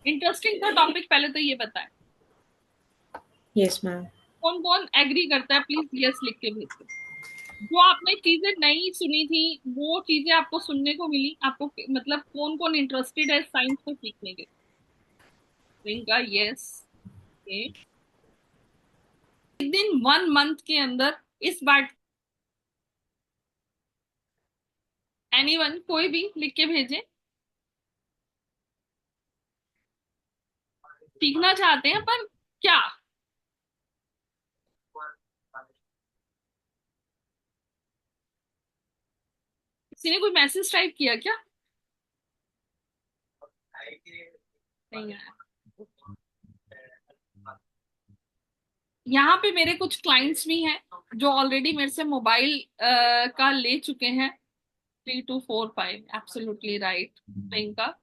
इंटरेस्टिंग था टॉपिक, पहले तो ये बताएं यस मैम। कौन कौन एग्री करता है, प्लीज यस लिख के भेजते। जो आपने चीजें नहीं सुनी थी वो चीजें आपको सुनने को मिली, आपको मतलब कौन कौन इंटरेस्टेड है साइंस को सीखने के? प्रियंका यस। एक दिन 1 मंथ के अंदर इस बार एनीवन कोई भी लिख के भेजे। सीखना चाहते हैं पर क्या? किसी ने कोई मैसेज टाइप किया क्या? नहीं आया। यहाँ पे मेरे कुछ क्लाइंट्स भी हैं जो ऑलरेडी मेरे से मोबाइल का ले चुके हैं। 3245 एब्सोल्युटली राइट प्रियंका।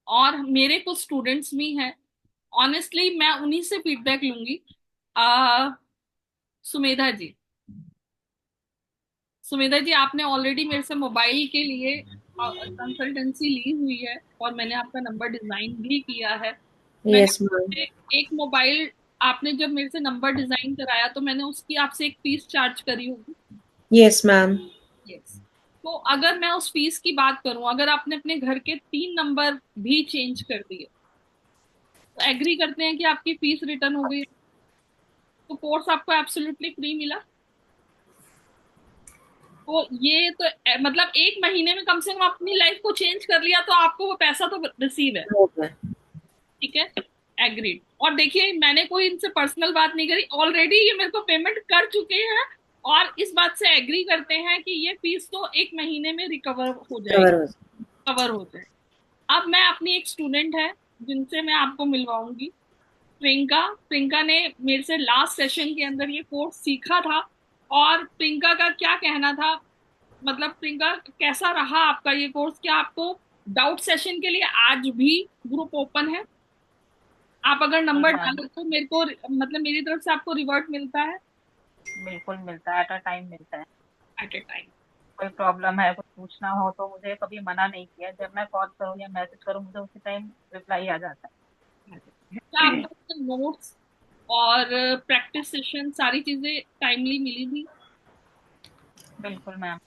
और मेरे कुछ स्टूडेंट्स भी हैं। ऑनेस्टली मैं उन्हीं से फीडबैक लूंगी। आ, सुमेधा जी, सुमेधा जी आपने ऑलरेडी मेरे से मोबाइल के लिए कंसल्टेंसी ली हुई है और मैंने आपका नंबर डिजाइन भी किया है। मैंने यस मैम। आपसे एक मोबाइल, आपने जब मेरे से नंबर डिजाइन कराया तो मैंने उसकी आपसे एक फीस चार्ज करी होगी। Yes ma'am. यस। तो अगर मैं उस फीस की बात करूं, अगर आपने अपने घर के 3 नंबर भी चेंज कर दिए तो एग्री करते हैं कि आपकी फीस रिटर्न हो गई, तो कोर्स आपको एब्सोल्युटली फ्री मिला। तो ये तो मतलब 1 महीने में कम से कम अपनी लाइफ को चेंज कर लिया तो आपको वो पैसा तो रिसीव है। ओके। ठीक है, एग्रीड। और देखिए मैंने कोई इनसे पर्सनल बात नहीं करी, ऑलरेडी ये मेरे को पेमेंट कर चुके हैं और इस बात से एग्री करते हैं कि ये फीस तो 1 महीने में रिकवर हो जाएगी, कवर हो। कवर हो जाए। अब मैं अपनी एक स्टूडेंट है जिनसे मैं आपको मिलवाऊंगी, प्रियंका। प्रियंका ने मेरे से लास्ट सेशन के अंदर ये कोर्स सीखा था और प्रियंका का क्या कहना था, मतलब प्रियंका कैसा रहा आपका ये कोर्स? क्या आपको डाउट सेशन के लिए आज भी ग्रुप ओपन है? आप अगर जी नंबर मैम, डालो तो मेरे को मतलब मेरी तरफ से आपको रिवर्ट मिलता है बिल्कुल मिलता है, एट अ टाइम मिलता है। At a time. कोई प्रॉब्लम है, कुछ पूछना हो तो मुझे कभी मना नहीं किया। जब मैं कॉल करूँ या मैसेज करूँ मुझे उसी टाइम रिप्लाई आ जाता क्या है। आपको नोट्स और प्रैक्टिस सेशन सारी चीजें टाइमली मिली थी? बिल्कुल मैम।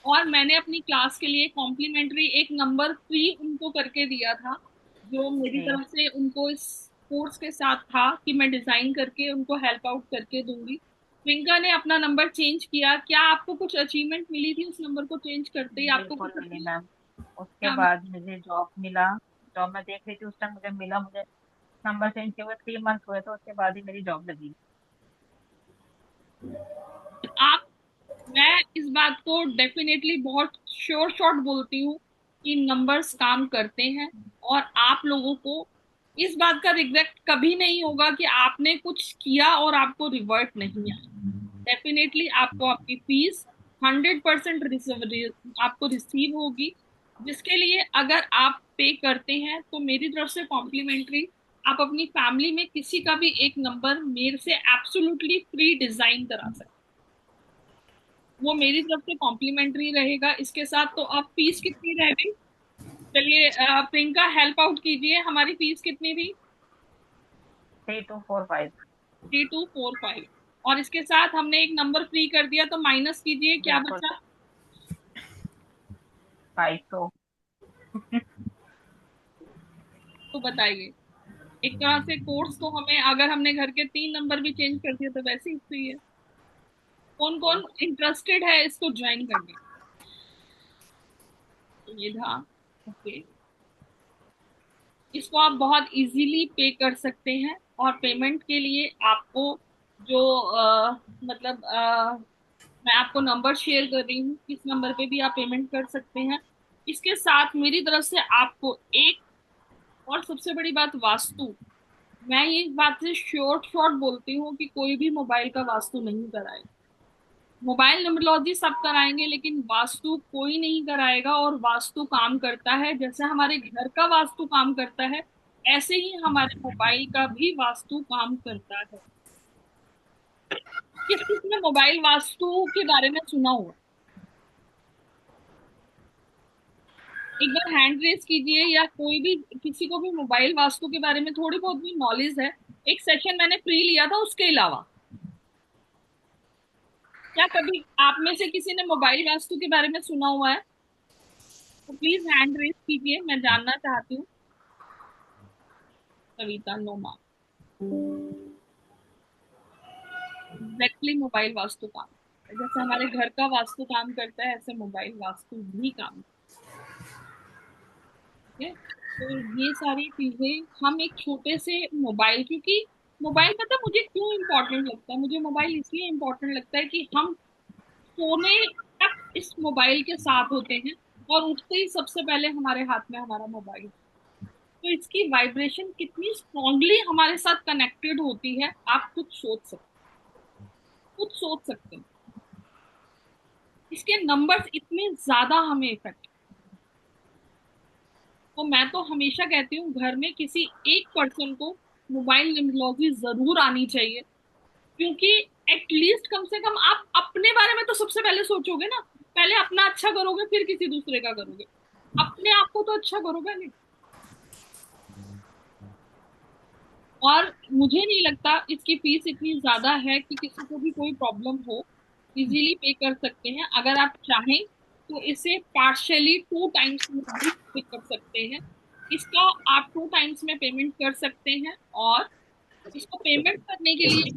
और मैंने अपनी क्लास के लिए कॉम्प्लीमेंट्री एक नंबर फ्री उनको करके दिया था, जो मेरी जी तरफ से उनको इस कोर्स के साथ था कि मैं डिजाइन करके उनको हेल्प आउट करके दूंगी। प्रियंका ने अपना नंबर चेंज किया। क्या आपको कुछ अचीवमेंट मिली थी उस नंबर को चेंज करते ही? आपको बिल्कुल कुछ मिली अचीव मैम। उसके क्या? बाद मुझे जॉब मिला। जॉब मैं देख रही थी उस टाइम, मुझे मिला। मुझे नंबर चेंज किए हुए 3 मंथ हुए तो उसके बाद ही मेरी जॉब लगी। आप, मैं इस बात को डेफिनेटली बहुत श्योर शॉट बोलती हूँ कि नंबर्स काम करते हैं और आप लोगों को इस बात का रिग्रेट कभी नहीं होगा कि आपने कुछ किया और आपको रिवर्ट नहीं आया। डेफिनेटली आपको आपकी फीस 100% आपको रिसीव होगी, जिसके लिए अगर आप पे करते हैं तो मेरी तरफ से कॉम्प्लीमेंट्री आप अपनी फैमिली में किसी का भी एक नंबर मेरे से एब्सोल्युटली फ्री डिजाइन करा सकते हैं। वो मेरी तरफ से कॉम्प्लीमेंट्री रहेगा। इसके साथ तो अब फीस कितनी रह गई? चलिए प्रियंका हेल्प आउट कीजिए, हमारी फीस कितनी थी? 3245। 3245। और इसके साथ हमने एक नंबर फ्री कर दिया, तो माइनस कीजिए, क्या बिल्कुल। बचा? 500। तो बताइए, एक तरह से कोर्स तो हमें, अगर हमने घर के 3 नंबर भी चेंज कर दिए तो वैसे ही फ्री है। कौन कौन इंटरेस्टेड है इसको ज्वाइन करने? ये था। ओके, इसको आप बहुत इजीली पे कर सकते हैं। और पेमेंट के लिए आपको जो मतलब मैं आपको नंबर शेयर कर रही हूँ, इस नंबर पे भी आप पेमेंट कर सकते हैं। इसके साथ मेरी तरफ से आपको एक और सबसे बड़ी बात, वास्तु। मैं ये बात से शॉर्ट शॉर्ट बोलती हूँ कि कोई भी मोबाइल का वास्तु नहीं कराएगा। मोबाइल न्यूमरोलॉजी सब कराएंगे, लेकिन वास्तु कोई नहीं कराएगा। और वास्तु काम करता है जैसे हमारे घर का वास्तु काम करता है, ऐसे ही हमारे मोबाइल का भी वास्तु काम करता है। किस किसने मोबाइल वास्तु के बारे में सुना हुआ? एक बार हैंड रेस कीजिए, या कोई भी, किसी को भी मोबाइल वास्तु के बारे में थोड़ी बहुत भी नॉलेज है। एक सेशन मैंने फ्री लिया था उसके अलावा। क्या कभी आप में से किसी ने मोबाइल वास्तु के बारे में सुना हुआ है? तो प्लीज हैंड रेस कीजिए, मैं जानना चाहती हूँ। कविता नोमा। एग्जैक्टली, मोबाइल वास्तु काम, जैसे हमारे घर का वास्तु काम करता है, ऐसे मोबाइल वास्तु भी काम करता है। तो ये सारी चीजें हम एक छोटे से मोबाइल, क्योंकि मोबाइल पता मुझे क्यों इम्पोर्टेंट लगता है? मुझे मोबाइल इसलिए इम्पोर्टेंट लगता है कि हम सोने तक इस मोबाइल के साथ होते हैं, और उठते ही सबसे पहले हमारे हाथ में हमारा मोबाइल। तो इसकी वाइब्रेशन कितनी स्ट्रांगली हमारे साथ कनेक्टेड होती है, आप खुद सोच सकते हैं। इसके नंबर्स इतने ज्यादा हमें इफेक्ट। तो मैं तो हमेशा कहती हूँ, घर में किसी एक पर्सन को मोबाइल न्यूमरोलॉजी जरूर आनी चाहिए। क्योंकि एटलीस्ट कम से कम आप अपने बारे में तो सबसे पहले सोचोगे ना। पहले अपना अच्छा करोगे, फिर किसी दूसरे का करोगे। अपने आप को तो अच्छा करोगे नहीं। और मुझे नहीं लगता इसकी फीस इतनी ज्यादा है कि किसी को भी कोई प्रॉब्लम हो, इजीली पे कर सकते हैं। अगर आप चाहें तो इसे पार्शियली 2 टाइम्स में भी पे कर सकते हैं। इसका आप 2 टाइम्स में पेमेंट कर सकते हैं। और इसको पेमेंट करने के लिए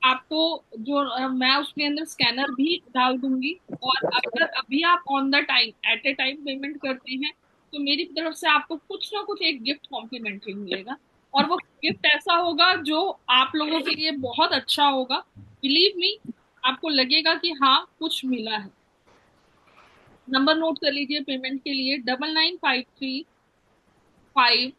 आपको जो मैं उसके अंदर स्कैनर भी डाल दूंगी। और अगर अभी आप on the time at a time payment करते हैं, तो मेरी तरफ से आपको कुछ ना कुछ एक गिफ्ट कॉम्प्लीमेंट्री मिलेगा। और वो गिफ्ट ऐसा होगा जो आप लोगों के लिए बहुत अच्छा होगा। बिलीव मी, आपको लगेगा कि हाँ कुछ मिला है। नंबर नोट कर लीजिए पेमेंट के लिए, 9953571605।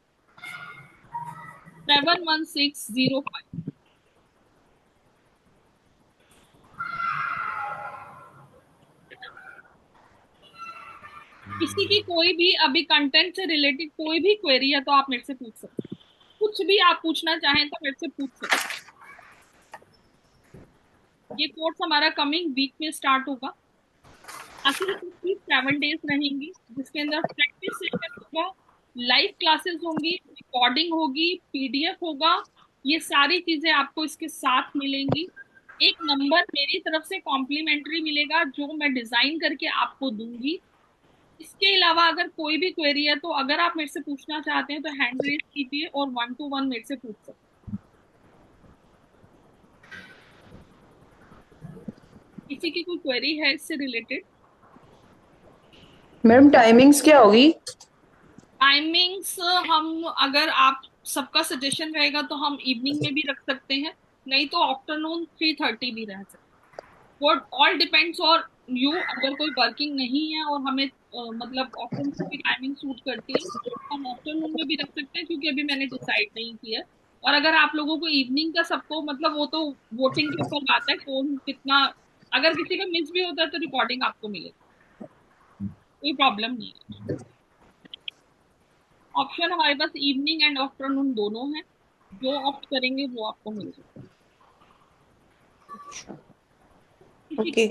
किसी की कोई भी अभी कंटेंट से रिलेटेड कोई भी क्वेरी है तो आप मेरे से पूछ सकते हैं। कुछ भी आप पूछना चाहें तो मेरे से पूछ सकते हैं। ये कोर्स हमारा कमिंग वीक में स्टार्ट होगा। आखिर 7 डेज रहेंगी, जिसके अंदर प्रैक्टिस सेशन होगा, लाइव क्लासेस होंगी, रिकॉर्डिंग होगी, पीडीएफ होगा। ये सारी चीजें आपको इसके साथ मिलेंगी। एक नंबर मेरी तरफ से कॉम्प्लीमेंट्री मिलेगा जो मैं डिजाइन करके आपको दूंगी। इसके अलावा अगर कोई भी क्वेरी है, तो अगर आप मेरे से पूछना चाहते हैं तो हैंड रेज कीजिए और 1 to 1 मेरे से पूछ सकते हैं। किसी की कोई क्वेरी है इससे रिलेटेड? मैडम टाइमिंग्स क्या होगी? टाइमिंग्स, हम अगर आप सबका सजेशन रहेगा तो हम इवनिंग में भी रख सकते हैं, नहीं तो आफ्टरनून 3:30 भी रह सकते हैं। वो ऑल डिपेंड्स और यू। अगर कोई वर्किंग नहीं है और हमें मतलब आफ्टरनून की टाइमिंग सूट करती है, तो हम आफ्टरनून में भी रख सकते हैं, क्योंकि अभी मैंने डिसाइड नहीं किया है। और अगर आप लोगों को इवनिंग का सबको मतलब, वो तो वोटिंग के ऊपर बात है कौन कितना अगर किसी का मिस भी होता है तो रिकॉर्डिंग आपको मिलेगी, कोई प्रॉब्लम नहीं है। ऑप्शन हमारे पास इवनिंग एंड आफ्टरनून दोनों है, जो ऑप्ट करेंगे वो आपको मिल जाएगा। किसी ओके।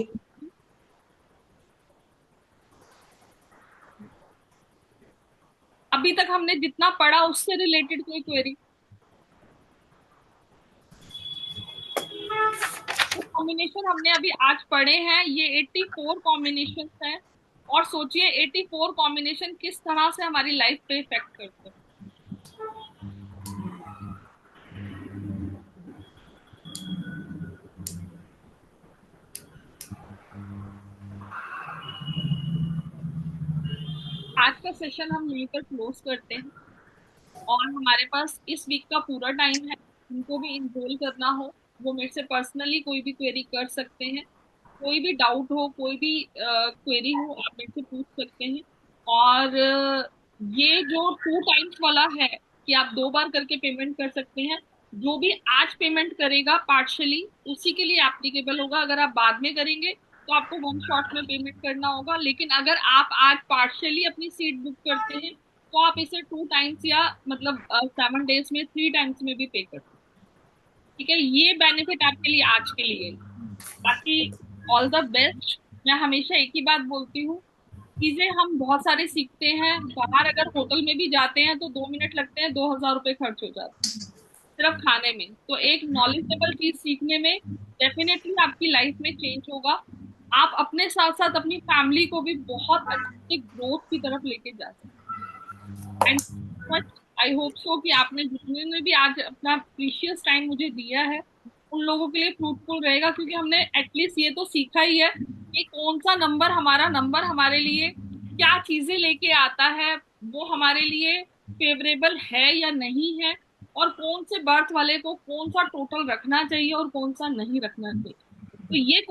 अभी तक हमने जितना पढ़ा उससे रिलेटेड कोई क्वेरी? कॉम्बिनेशन हमने अभी आज पढ़े हैं, ये 84 कॉम्बिनेशन है, और सोचिए 84 कॉम्बिनेशन किस तरह से हमारी लाइफ पे इफेक्ट करते हैं। आज का सेशन हम यहीं पर क्लोज करते हैं, और हमारे पास इस वीक का पूरा टाइम है। जिनको भी इनरोल करना हो वो मेरे से पर्सनली कोई भी क्वेरी कर सकते हैं। कोई भी डाउट हो, कोई भी क्वेरी हो, आप मेरे से पूछ सकते हैं। और ये जो 2 टाइम्स वाला है कि आप 2 बार करके पेमेंट कर सकते हैं, जो भी आज पेमेंट करेगा पार्शियली उसी के लिए एप्लीकेबल होगा। अगर आप बाद में करेंगे तो आपको वन शॉट में पेमेंट करना होगा, लेकिन अगर आप आज पार्शियली अपनी सीट बुक करते हैं तो आप इसे 2 टाइम्स या मतलब 7 डेज में 3 टाइम्स में भी पे कर सकते हैं। ठीक है, ये बेनिफिट आपके लिए आज के लिए। बाकी ऑल द बेस्ट। मैं हमेशा एक ही बात बोलती हूँ, चीजें हम बहुत सारे सीखते हैं, बाहर अगर होटल में भी जाते हैं तो 2 मिनट लगते हैं, 2,000 रुपये खर्च हो जाते हैं सिर्फ खाने में। तो एक नॉलेजेबल चीज सीखने में डेफिनेटली आपकी लाइफ में चेंज होगा। आप अपने साथ साथ अपनी फैमिली को भी बहुत अच्छे ग्रोथ की तरफ लेके जा सकते हैं। एंड आई होप सो कि आपने जितने ने भी आज अपना प्रीशियस टाइम मुझे दिया है उन लोगों के लिए फ्रूटफुल रहेगा, क्योंकि हमने एटलीस्ट ये तो सीखा ही है कि कौन सा नंबर हमारे लिए क्या चीजें लेके आता है, वो हमारे लिए फेवरेबल है या नहीं है, और कौन से बर्थ वाले को कौन सा टोटल रखना चाहिए और कौन सा नहीं रखना चाहिए। तो ये